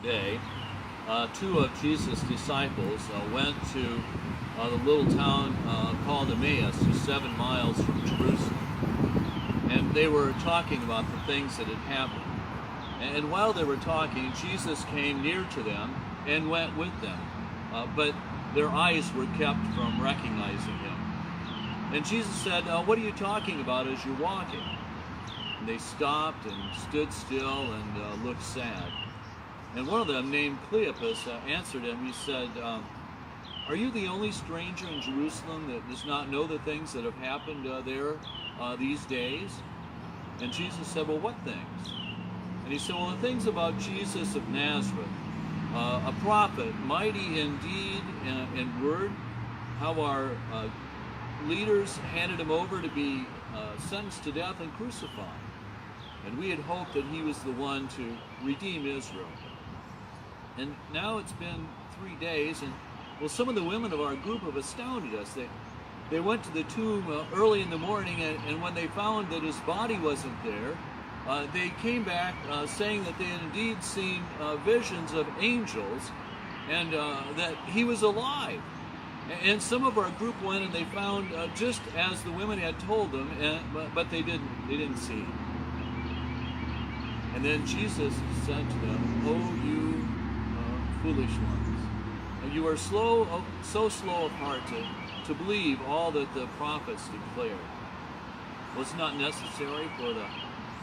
day, two of Jesus' disciples went to the little town called Emmaus, just 7 miles from Jerusalem. And they were talking about the things that had happened. And while they were talking, Jesus came near to them and went with them. But their eyes were kept from recognizing him. And Jesus said, "What are you talking about as you're walking?" And they stopped and stood still and looked sad. And one of them, named Cleopas, answered him. He said, "Are you the only stranger in Jerusalem that does not know the things that have happened there these days?" And Jesus said, "Well, what things?" And he said, "Well, the things about Jesus of Nazareth, a prophet, mighty in deed and word, how our leaders handed him over to be sentenced to death and crucified. And we had hoped that he was the one to redeem Israel. And now it's been 3 days, and well, some of the women of our group have astounded us. They went to the tomb early in the morning, and when they found that his body wasn't there, they came back saying that they had indeed seen visions of angels and that he was alive. And some of our group went and they found just as the women had told them, but they didn't see him. And then Jesus said to them, "Oh, you foolish ones, you are so slow of heart to believe all that the prophets declared. Was it not necessary for the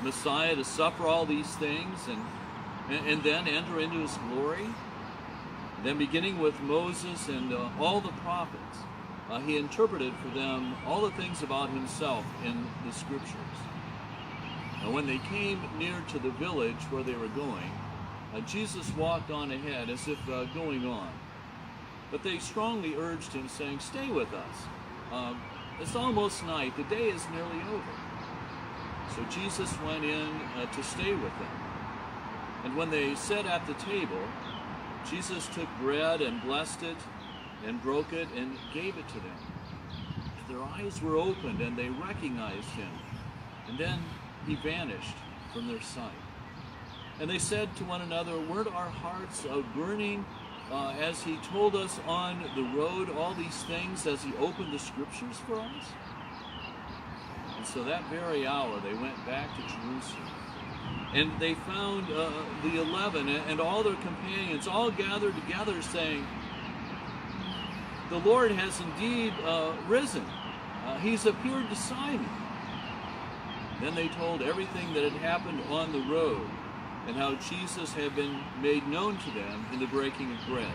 Messiah to suffer all these things and then enter into his glory?" Then beginning with Moses and all the prophets, he interpreted for them all the things about himself in the scriptures. And when they came near to the village where they were going, Jesus walked on ahead as if going on. But they strongly urged him, saying, "Stay with us. It's almost night. The day is nearly over." So Jesus went in to stay with them. And when they sat at the table, Jesus took bread and blessed it and broke it and gave it to them. And their eyes were opened and they recognized him. And then he vanished from their sight. And they said to one another, "Weren't our hearts burning as he told us on the road all these things as he opened the scriptures for us?" And so that very hour they went back to Jerusalem. And they found the 11 and all their companions all gathered together saying, "The Lord has indeed risen. He's appeared to Simon." Then they told everything that had happened on the road and how Jesus had been made known to them in the breaking of bread.